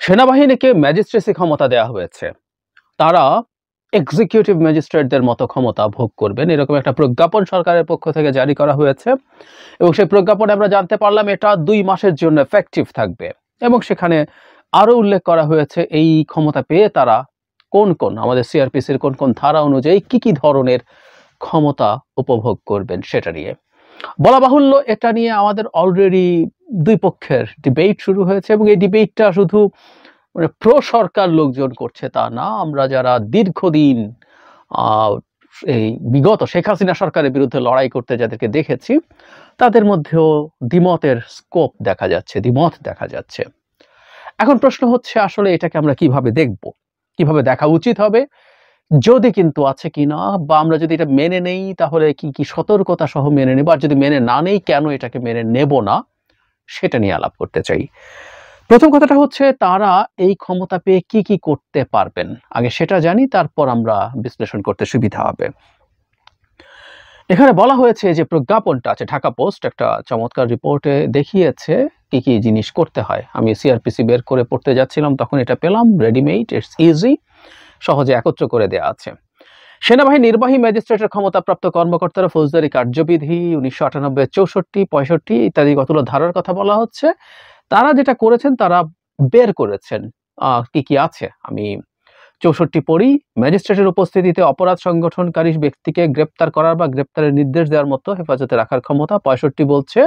সেনাবাহিনীকে ম্যাজিস্ট্রেসি ক্ষমতা দেওয়া হয়েছে। তারা এক্সিকিউটিভ ম্যাজিস্ট্রেটদের মতো ক্ষমতা ভোগ করবেন, এরকম একটা প্রজ্ঞাপন সরকারের পক্ষ থেকে জারি করা হয়েছে। এবং সেই প্রজ্ঞাপনে আমরা জানতে পারলাম এটা 2 মাসের জন্য এফেক্টিভ থাকবে। এবং সেখানে আরো উল্লেখ করা হয়েছে এই ক্ষমতা পেয়ে তারা কোন আমাদের সিআরপিসির কোন ধারা অনুযায়ী কি ধরনের ক্ষমতা উপভোগ করবেন সেটা নিয়ে বলা বাহুল্য। এটা নিয়ে আমাদের অলরেডি 2 পক্ষের ডিবেট শুরু হয়েছে এবং এই ডিবেটটা শুধু প্রো সরকার লোকজন করছে তা না, আমরা যারা দীর্ঘদিন এই বিগত শেখ হাসিনা সরকারের বিরুদ্ধে লড়াই করতে যাদেরকে দেখেছি তাদের মধ্যেও দ্বিমতের স্কোপ দেখা যাচ্ছে, দ্বিমত দেখা যাচ্ছে। এখন প্রশ্ন হচ্ছে আসলে এটাকে আমরা কিভাবে দেখব, কিভাবে দেখা উচিত হবে, যদি কিন্তু আছে কিনা, বা আমরা যদি এটা মেনে নেই তাহলে কি সতর্কতা সহ মেনে নেব, আর যদি মেনে না নেই কেন এটাকে মেনে নেব না সেটা নিয়ে আলাপ করতে চাই। প্রথম কথাটা হচ্ছে তারা এই ক্ষমতা পেয়ে কি করতে পারবেন আগে সেটা জানি, তারপর আমরা বিশ্লেষণ করতে সুবিধা হবে। এখানে বলা হয়েছে যে প্রজ্ঞাপনটা আছে, ঢাকা পোস্ট একটা চমৎকার রিপোর্টে দেখিয়েছে কি জিনিস করতে হয়। আমি সিআরপিসি বের করে পড়তে যাচ্ছিলাম তখন এটা পেলাম রেডিমেড, ইটস ইজি, সহজে একত্র করে দেয়া আছে। সেনাবাহিনী নির্বাহী ম্যাজিস্ট্রেটের ক্ষমতাপ্রাপ্ত কর্মকর্তারা ফৌজদারি কার্যবিধি 1998, 64, 65 ইত্যাদি কতগুলো ধারার কথা বলা হচ্ছে। তারা যেটা করেছেন তারা বের করেছেন কি আছে। আমি 64 পড়ি। ম্যাজিস্ট্রেটের উপস্থিতিতে অপরাধ সংগঠনকারী ব্যক্তিকে গ্রেপ্তার করার বা গ্রেপ্তারের নির্দেশ দেওয়ার মতো হেফাজতে রাখার ক্ষমতা। 65 বলছে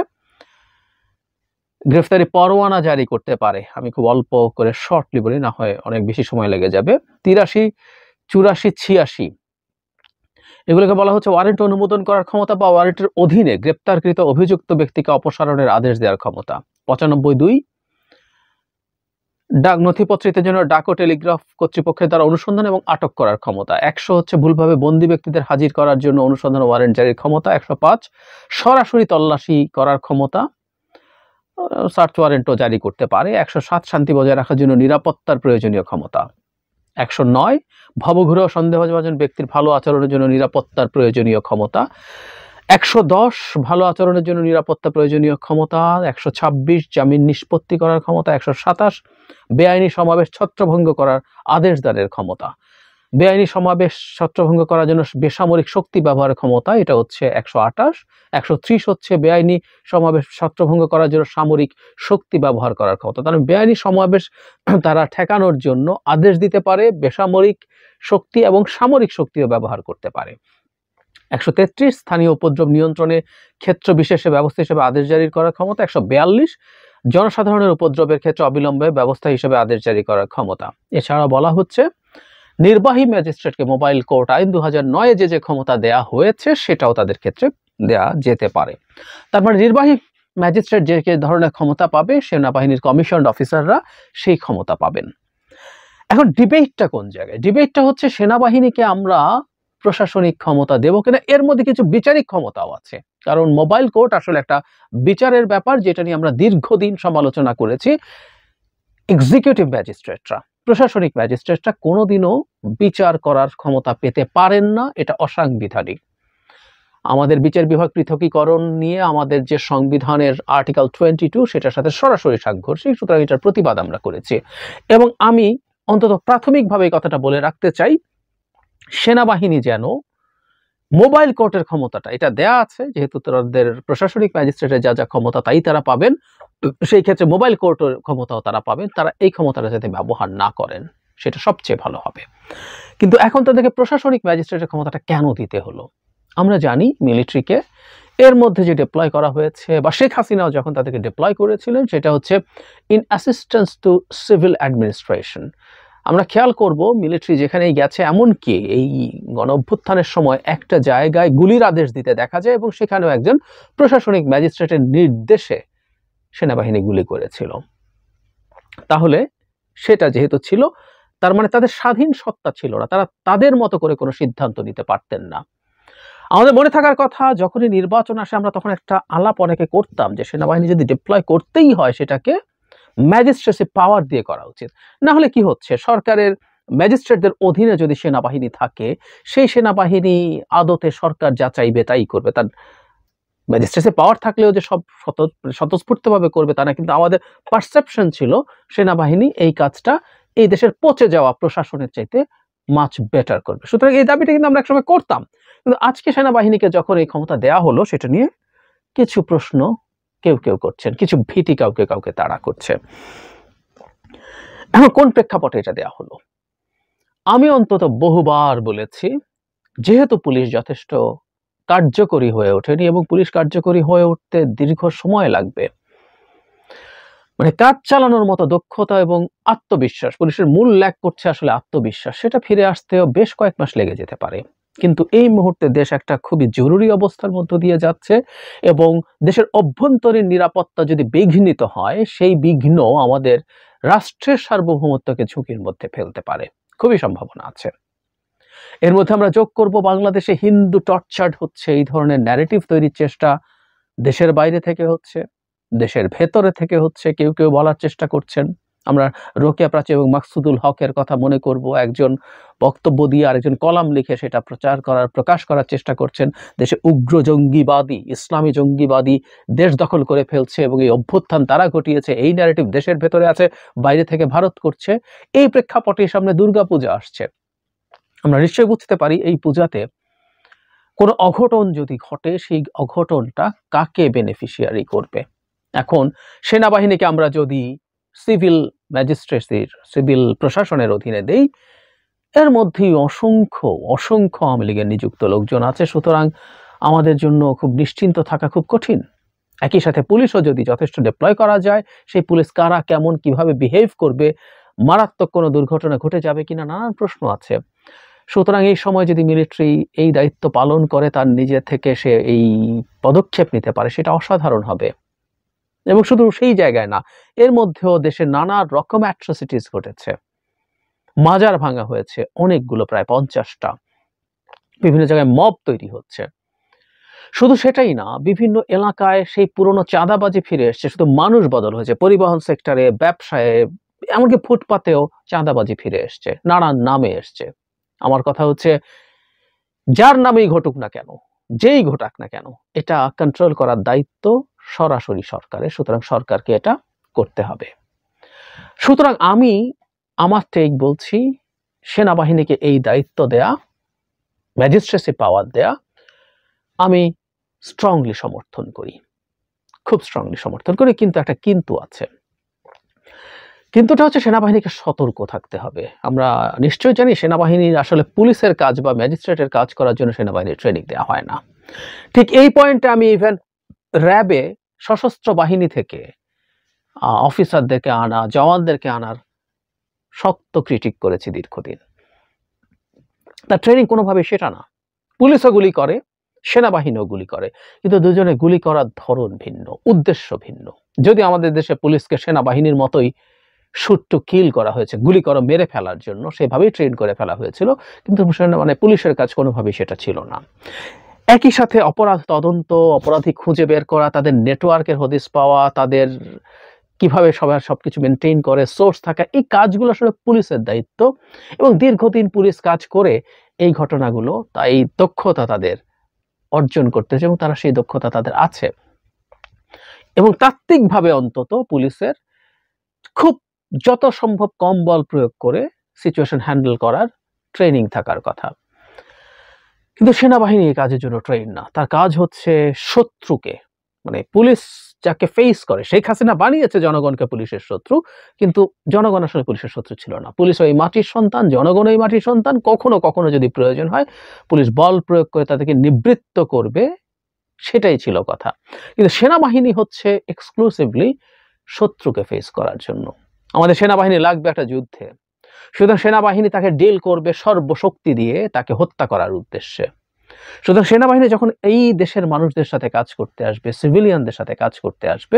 গ্রেফতারি পরোয়ানা জারি করতে পারে। আমি খুব অল্প করে শর্টলি বলি, না হয় অনেক বেশি সময় লেগে যাবে। 83, 84, 86 এগুলোকে বলা হচ্ছে ওয়ারেন্ট অনুমোদন করার ক্ষমতা বা ওয়ারেন্টের অধীনে গ্রেপ্তারকৃত অভিযুক্ত ব্যক্তিকে অপসারণের আদেশ দেওয়ার ক্ষমতা। 95, ডাক নথিপত্রিতের জন্য ডাক ও টেলিগ্রাফ কর্তৃপক্ষের দ্বারা অনুসন্ধান এবং আটক করার ক্ষমতা। 100 হচ্ছে ভুলভাবে বন্দী ব্যক্তিদের হাজির করার জন্য অনুসন্ধান ও ওয়ারেন্ট জারির ক্ষমতা। 105 সরাসরি তল্লাশি করার ক্ষমতা, সার্চ ওয়ারেন্টও জারি করতে পারে। 107 শান্তি বজায় রাখার জন্য নিরাপত্তার প্রয়োজনীয় ক্ষমতা। 109 ভবঘুরে ও সন্দেহভাজন ব্যক্তির ভালো আচরণের জন্য নিরাপত্তার প্রয়োজনীয় ক্ষমতা। 110 ভালো আচরণের জন্য নিরাপত্তা প্রয়োজনীয় ক্ষমতা। 126 জামিন নিষ্পত্তি করার ক্ষমতা। 127 বেআইনি সমাবেশ ছত্রভঙ্গ করার আদেশ দানের ক্ষমতা। বেআইনি সমাবেশ ছত্রভঙ্গ করার জন্য বেসামরিক শক্তি ব্যবহারের ক্ষমতা, এটা হচ্ছে 128। 130 হচ্ছে বেআইনি সমাবেশ ছত্রভঙ্গ করার জন্য সামরিক শক্তি ব্যবহার করার ক্ষমতা। তাহলে বেআইনি সমাবেশ তারা ঠেকানোর জন্য আদেশ দিতে পারে, বেসামরিক শক্তি এবং সামরিক শক্তিও ব্যবহার করতে পারে। 133 স্থানীয় উপদ্রব নিয়ন্ত্রণে ক্ষেত্র বিশেষে ব্যবস্থা হিসেবে আদেশ জারি করার ক্ষমতা। 142 জনসাধারণের উপদ্রবের ক্ষেত্রে অবিলম্বে ব্যবস্থা হিসেবে আদেশ জারি করার ক্ষমতা। এছাড়া বলা হচ্ছে নির্বাহী ম্যাজিস্ট্রেটকে মোবাইল কোর্ট আইন 2009 যে ক্ষমতা দেয়া হয়েছে সেটাও তাদের ক্ষেত্রে দেয়া যেতে পারে। তার মানে নির্বাহী ম্যাজিস্ট্রেট যে ধরনের ক্ষমতা পাবে সেনাবাহিনীর কমিশনড অফিসাররা সেই ক্ষমতা পাবেন। এখন ডিবেটটা কোন জায়গায়? ডিবেটটা হচ্ছে সেনাবাহিনীকে আমরা প্রশাসনিক ক্ষমতা দেব কিনা, এর মধ্যে কিছু বিচারিক ক্ষমতাও আছে। কারণ মোবাইল কোর্ট আসলে একটা বিচারের ব্যাপার, যেটা নিয়ে আমরা দীর্ঘদিন সমালোচনা করেছি। এক্সিকিউটিভ ম্যাজিস্ট্রেটরা, প্রশাসনিক ম্যাজিস্ট্রেটরা কোনোদিনও বিচার করার ক্ষমতা পেতে পারেন না, এটা অসাংবিধানিক। আমাদের বিচার বিভাগ পৃথকীকরণ নিয়ে আমাদের যে সংবিধানের আর্টিকেল 22 সেটার সাথে সরাসরি সাংঘর্ষিক, সুতরাং এটার প্রতিবাদ আমরা করেছি। এবং আমি অন্তত প্রাথমিকভাবে এই কথাটা বলে রাখতে চাই, সেনাবাহিনী যেন মোবাইল কোর্টের ক্ষমতাটা, এটা দেয়া আছে যেহেতু তাদের প্রশাসনিক ম্যাজিস্ট্রেটের যা ক্ষমতা তাই তারা পাবেন, সেই ক্ষেত্রে মোবাইল কোর্টের ক্ষমতাও তারা পাবেন, তারা এই ক্ষমতাটা যাতে ব্যবহার না করেন সেটা সবচেয়ে ভালো হবে। কিন্তু এখন তাদেরকে প্রশাসনিক ম্যাজিস্ট্রেটের ক্ষমতাটা কেন দিতে হলো? আমরা জানি মিলিটারিকে এর মধ্যে যে ডিপ্লয় করা হয়েছে, বা শেখ হাসিনাও যখন তাদেরকে ডিপ্লয় করেছিলেন, সেটা হচ্ছে in assistance two civil administration. আমরা খেয়াল করব মিলিটারি যেখানেই গেছে, এমনকি এই গণ অভ্যুত্থানের সময় একটা জায়গায় গুলির আদেশ দিতে দেখা যায় এবং সেখানেও একজন প্রশাসনিক ম্যাজিস্ট্রেটের নির্দেশে সেনাবাহিনী গুলি করেছিল। তাহলে সেটা যেহেতু ছিল, তার মানে তাদের স্বাধীন সত্তা ছিল না, তারা তাদের মতো করে কোনো সিদ্ধান্ত নিতে পারতেন না। আমাদের মনে থাকার কথা, যখনই নির্বাচন আসে আমরা তখন একটা আলাপ অনেকে করতাম যে সেনাবাহিনী যদি ডিপ্লয় করতেই হয় সেটাকে ম্যাজিস্ট্রেসি পাওয়ার দিয়ে করা উচিত। না হলে কি হচ্ছে, সরকারের ম্যাজিস্ট্রেটদের অধীনে যদি সেনাবাহিনী থাকে, সেই সেনাবাহিনী আদতে সরকার যা চাইবে তাই করবে, তার ম্যাজিস্ট্রেসি পাওয়ার থাকলেও যে সব স্বতঃস্ফূর্তভাবে করবে তা না, কিন্তু আমাদের পারসেপশন ছিল সেনাবাহিনী এই কাজটা এই দেশের পচে যাওয়া প্রশাসনের চাইতে মাচ বেটার করবে। সুতরাং এই দাবিটা কিন্তু আমরা একসময় করতাম, কিন্তু আজকে সেনাবাহিনীকে যখন এই ক্ষমতা দেয়া হলো সেটা নিয়ে কিছু প্রশ্ন কেউ কেউ করছেন, কিছু ভীতি কাউকে কাউকে তাড়া করছে। এখন কোন প্রেক্ষাপটে এটা দেয়া হলো? আমি অন্তত বহুবার বলেছি, যেহেতু পুলিশ যথেষ্ট কার্যকরী হয়ে ওঠেনি এবং পুলিশ কার্যকরী হয়ে উঠতে দীর্ঘ সময় লাগবে, মানে কাজ চালানোর মতো দক্ষতা এবং আত্মবিশ্বাস, পুলিশের মূল ল্যাক করছে আসলে আত্মবিশ্বাস, সেটা ফিরে আসতেও বেশ কয়েক মাস লেগে যেতে পারে। কিন্তু এই মুহূর্তে দেশ একটা খুবই জরুরি অবস্থার মধ্য দিয়ে যাচ্ছে এবং দেশের অভ্যন্তরীণ নিরাপত্তা যদি বিঘ্নিত হয়, সেই বিঘ্ন আমাদের রাষ্ট্রের সার্বভৌমত্বকে ঝুঁকির মধ্যে ফেলতে পারে, খুবই সম্ভাবনা আছে। এর মধ্যে আমরা যোগ করব বাংলাদেশে হিন্দু টর্চার্ড হচ্ছে, এই ধরনের ন্যারেটিভ তৈরির চেষ্টা দেশের বাইরে থেকে হচ্ছে, দেশের ভেতরে থেকে হচ্ছে, কেউ কেউ বলার চেষ্টা করছেন। আমরা রোকেয়া প্রাচী এবং মাকসুদুল হকের কথা মনে করব, একজন বক্তব্য দিয়ে আরেকজন কলাম লিখে সেটা প্রকাশ করার চেষ্টা করছেন। দেশে উগ্র জঙ্গিবাদী, ইসলামী জঙ্গিবাদী দেশ দখল করে ফেলছে এবং এই অভ্যুত্থান তারা ঘটিয়েছে, এই ন্যারেটিভ দেশের ভেতরে আছে, বাইরে থেকে ভারত করছে। এই প্রেক্ষাপটে সামনে দুর্গাপূজা আসছে, আমরা নিশ্চয়ই বুঝতে পারি এই পূজাতে কোনো অঘটন যদি ঘটে, সেই অঘটনটা কাকে বেনিফিশিয়ারি করবে। এখন সেনাবাহিনীকে আমরা যদি সিভিল ম্যাজিস্ট্রেসির, সিভিল প্রশাসনের অধীনে দেই, এর মধ্যেই অসংখ্য অসংখ্য আওয়ামী লীগের নিযুক্ত লোকজন আছে, সুতরাং আমাদের জন্য খুব নিশ্চিন্ত থাকা খুব কঠিন। একই সাথে পুলিশও যদি যথেষ্ট ডিপ্লয় করা যায়, সেই পুলিশ কারা কেমন কিভাবে বিহেভ করবে, মারাত্মক কোনো দুর্ঘটনা ঘটে যাবে কিনা, নানান প্রশ্ন আছে। সুতরাং এই সময় যদি মিলিটারি এই দায়িত্ব পালন করে, তার নিজে থেকে সে এই পদক্ষেপ নিতে পারে, সেটা অসাধারণ হবে। এবং শুধু সেই জায়গায় না, এর মধ্যেও দেশে নানা রকম অ্যাট্রোসিটিস ঘটেছে, মাজার ভাঙা হয়েছে অনেকগুলো, প্রায় 50টা, বিভিন্ন জায়গায় মব তৈরি হচ্ছে। শুধু সেটাই না, বিভিন্ন এলাকায় সেই পুরনো চাঁদাবাজি ফিরে এসছে, শুধু মানুষ বদল হয়েছে, পরিবহন সেক্টরে, ব্যবসায়, এমনকি ফুটপাতেও চাঁদাবাজি ফিরে এসছে, নানান নামে এসছে। আমার কথা হচ্ছে, যার নামেই ঘটুক না কেন, যেই ঘটাক না কেন, এটা কন্ট্রোল করার দায়িত্ব সরাসরি সরকারের, সুতরাং সরকারকে এটা করতে হবে। সুতরাং আমি আমার টেক বলছি, সেনাবাহিনীকে এই দায়িত্ব দেয়া, ম্যাজিস্ট্রেসি পাওয়ার দেয়া, আমি স্ট্রংলি সমর্থন করি, খুব স্ট্রংলি সমর্থন করি। কিন্তু একটা কিন্তু আছে, কিন্তুটা হচ্ছে সেনাবাহিনীকে সতর্ক থাকতে হবে। আমরা নিশ্চয়ই জানি সেনাবাহিনীর আসলে পুলিশের কাজ বা ম্যাজিস্ট্রেটের কাজ করার জন্য সেনাবাহিনীর ট্রেনিং দেওয়া হয় না। ঠিক এই পয়েন্টে আমি ইভেন র্যাবে, সশস্ত্র বাহিনী থেকে অফিসারদেরকে আনা, জওয়ানদেরকে আনার শক্ত ক্রিটিক করেছি দীর্ঘদিন। তার ট্রেনিং কোনোভাবে সেটা না, পুলিশও গুলি করে, সেনাবাহিনীও গুলি করে, কিন্তু দুজনে গুলি করার ধরন ভিন্ন, উদ্দেশ্য ভিন্ন। যদি আমাদের দেশে পুলিশকে সেনাবাহিনীর মতোই শুট টু কিল করা হয়েছে, গুলি করে মেরে ফেলার জন্য, সেভাবেই ট্রেন করে ফেলা হয়েছিল, কিন্তু মানে পুলিশের কাজ কোনোভাবেই সেটা ছিল না। একই সাথে অপরাধ তদন্ত, অপরাধী খুঁজে বের করা, তাদের নেটওয়ার্কের হদিস পাওয়া, তাদের কিভাবে সবকিছু মেনটেন করে, সোর্স থাকা, এই কাজগুলো আসলে পুলিশের দায়িত্ব। এবং দীর্ঘদিন পুলিশ কাজ করে এই ঘটনাগুলো, তাই দক্ষতা তাদের অর্জন করতেছে এবং তারা সেই দক্ষতা তাদের আছে। এবং তাত্ত্বিকভাবে অন্তত পুলিশের খুব যত সম্ভব কম বল প্রয়োগ করে সিচুয়েশন হ্যান্ডেল করার ট্রেনিং থাকার কথা। কিন্তু সেনাবাহিনী এই কাজের জন্য ট্রেন না, তার কাজ হচ্ছে শত্রুকে, মানে পুলিশ যাকে ফেস করে, শেখ হাসিনা বানিয়েছে জনগণকে পুলিশের শত্রু, কিন্তু জনগণ আসলে পুলিশের শত্রু ছিল না। পুলিশ ওই মাটির সন্তান, জনগণ ওই মাটির সন্তান, কখনো কখনো যদি প্রয়োজন হয় পুলিশ বল প্রয়োগ করে তাদেরকে নিবৃত্ত করবে, সেটাই ছিল কথা। কিন্তু সেনাবাহিনী হচ্ছে এক্সক্লুসিভলি শত্রুকে ফেস করার জন্য। আমাদের সেনাবাহিনী লাগবে একটা যুদ্ধে, সুতরাং সেনাবাহিনী তাকে ডিল করবে সর্বশক্তি দিয়ে, তাকে হত্যা করার উদ্দেশ্যে। সুতরাং সেনাবাহিনী যখন এই দেশের মানুষদের সাথে কাজ করতে আসবে, সিভিলিয়ানদের সাথে কাজ করতে আসবে,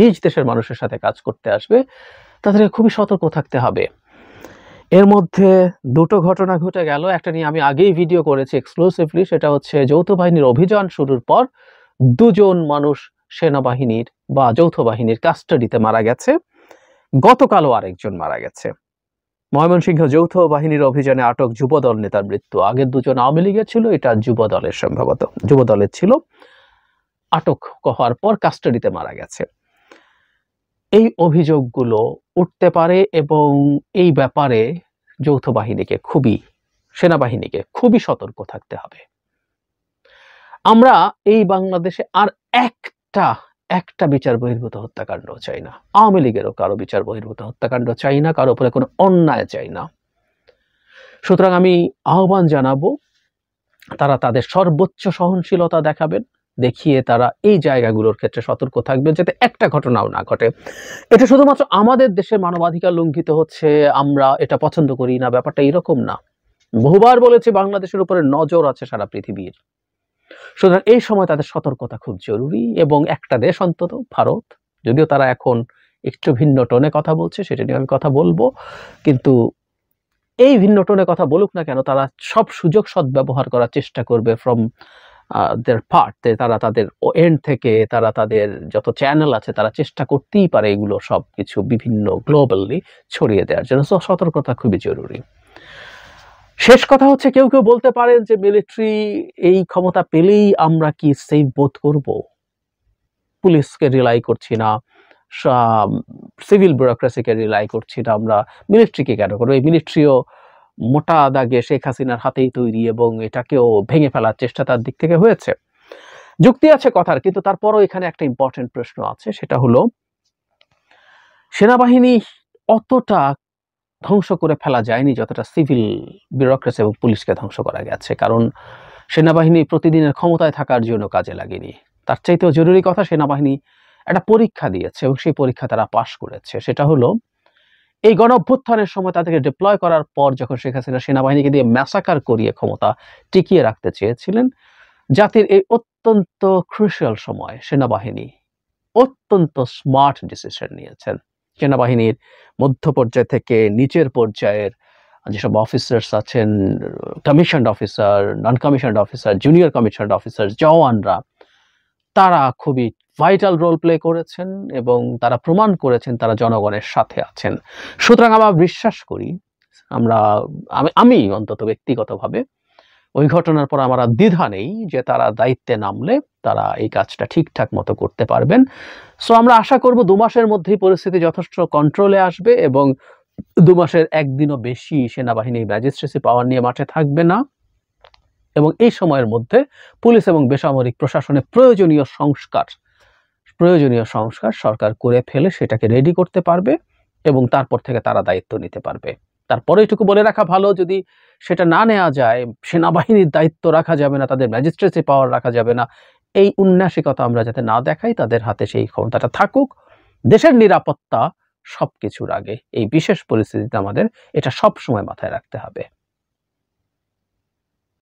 নিজ দেশের মানুষের সাথে কাজ করতে আসবে, তাদেরকে খুবই সতর্ক থাকতে হবে। এর মধ্যে দুটো ঘটনা ঘটে গেল, একটা নিয়ে আমি আগেই ভিডিও করেছি এক্সক্লুসিভলি, সেটা হচ্ছে যৌথ বাহিনীর অভিযান শুরুর পর 2 জন মানুষ সেনাবাহিনীর বা যৌথ বাহিনীর কাস্টাডিতে মারা গেছে, গতকালও আরেকজন মারা গেছে। ময়মনসিংহ যৌথ বাহিনীর অভিযানে আটক যুবদল নেতার মৃত্যু। আগের দুজন আওয়ামী লীগের ছিল, এটা যুবদলের, সম্ভবত যুবদলের ছিল। আটক হওয়ার পর কাস্টাডিতে মারা গেছে। এই অভিযোগগুলো উঠতে পারে এবং এই ব্যাপারে যৌথ বাহিনীকে সেনাবাহিনীকে খুবই সতর্ক থাকতে হবে। আমরা এই বাংলাদেশে আর একটা বিচার বহির্ভূত হত্যাকাণ্ড চাই না। আওয়ামী লীগেরও কারো বিচার বহির্ভূত হত্যাকাণ্ড চাই না, কারো উপরে কোনো অন্যায় চাই না। সুতরাং আমি আহ্বান জানাবো, তারা তাদের সর্বোচ্চ সহনশীলতা দেখাবেন, দেখিয়ে তারা এই জায়গাগুলোর ক্ষেত্রে সতর্ক থাকবেন যাতে একটা ঘটনাও না ঘটে। এটা শুধুমাত্র আমাদের দেশে মানবাধিকার লঙ্ঘিত হচ্ছে, আমরা এটা পছন্দ করি না, ব্যাপারটা এরকম না। বহুবার বলেছি বাংলাদেশের উপরে নজর আছে সারা পৃথিবীর। সুতরাং এই সময় তাদের সতর্কতা খুব জরুরি। এবং একটা দেশ অন্তত, ভারত, যদিও তারা এখন একটু ভিন্ন টোনে কথা বলছে, সেটা নিয়ে আমি কথা বলবো, কিন্তু এই ভিন্ন টোনে কথা বলুক না কেন, তারা সব সুযোগ সদ্ব্যবহার করার চেষ্টা করবে ফ্রম দের পার্ট। তারা তাদের এন্ড থেকে, তারা তাদের যত চ্যানেল আছে, তারা চেষ্টা করতেই পারে এগুলো সব কিছু বিভিন্ন গ্লোবালি ছড়িয়ে দেওয়ার জন্য। সতর্কতা খুবই জরুরি। শেষ কথা হচ্ছে, কেউ কেউ বলতে পারেন যে মিলিটারি এই ক্ষমতা পেলেই আমরা কি সেফ বোধ করব, পুলিশকে রিলাই করছি না, সিভিল ব্যুরোক্রেসিকে রিলাই করছি না, আমরা মিলিটারিকে কেন করবো? এই মিলিটারিও মোটা দাগে শেখ হাসিনার হাতেই তৈরি এবং এটাকেও ভেঙে ফেলার চেষ্টা তার দিক থেকে হয়েছে। যুক্তি আছে কথার, কিন্তু তারপরও এখানে একটা ইম্পর্টেন্ট প্রশ্ন আছে, সেটা হলো সেনাবাহিনী অতটা ধ্বংস করে ফেলা যায়নি যতটা সিভিল ব্যুরোক্রেসি এবং পুলিশকে ধ্বংস করা গেছে। কারণ সেনাবাহিনী প্রতিদিনের ক্ষমতায় থাকার জন্য কাজে লাগেনি। তার চাইতেও জরুরি কথা, সেনাবাহিনী একটা পরীক্ষা দিয়েছে এবং সেই পরীক্ষা তারা পাশ করেছে। সেটা হলো এই গণঅভ্যুত্থানের সময় তাদেরকে ডিপ্লয় করার পর যখন শেখ হাসিনা সেনাবাহিনীকে দিয়ে ম্যাসাকার করিয়ে ক্ষমতা টিকিয়ে রাখতে চেয়েছিলেন, জাতির এই অত্যন্ত ক্রুশিয়াল সময় সেনাবাহিনী অত্যন্ত স্মার্ট ডিসিশন নিয়েছেন। সেনাবাহিনীর মধ্য পর্যায় থেকে নিচের পর্যায়ের যেসব অফিসার্স আছেন, commissioned officer, non commissioned officer, junior commissioned officer, জওয়ানরা, তারা খুবই ভাইটাল রোল প্লে করেছেন এবং তারা প্রমাণ করেছেন তারা জনগণের সাথে আছেন। সুতরাং আমরা বিশ্বাস করি, আমি অন্তত ব্যক্তিগতভাবে ওই ঘটনার পর আমার দ্বিধা নেই যে তারা দায়িত্বে নামলে তারা এই কাজটা ঠিকঠাক মতো করতে পারবেন। সো আমরা আশা করব 2 মাসের মধ্যেই পরিস্থিতি যথেষ্ট কন্ট্রোলে আসবে এবং 2 মাসের একদিনও বেশি সেনাবাহিনী ম্যাজিস্ট্রেসি পাওয়ার নিয়ে মাঠে থাকবে না। এবং এই সময়ের মধ্যে পুলিশ এবং বেসামরিক প্রশাসনে প্রয়োজনীয় সংস্কার সরকার করে ফেলে সেটাকে রেডি করতে পারবে এবং তারপর থেকে তারা দায়িত্ব নিতে পারবে। তারপরে এটুকু বলে রাখা ভালো, যদি সেটা না নেওয়া যায়, সেনাবাহিনীর দায়িত্ব রাখা যাবে না, তাদের ম্যাজিস্ট্রেসি পাওয়ার রাখা যাবে না, এই উন্নাসিকতা আমরা যাতে না দেখাই, তাদের হাতে সেই ক্ষমতাটা থাকুক। দেশের নিরাপত্তা সবকিছুর আগে। এই বিশেষ পরিস্থিতিতে আমাদের এটা সব সময় মাথায় রাখতে হবে।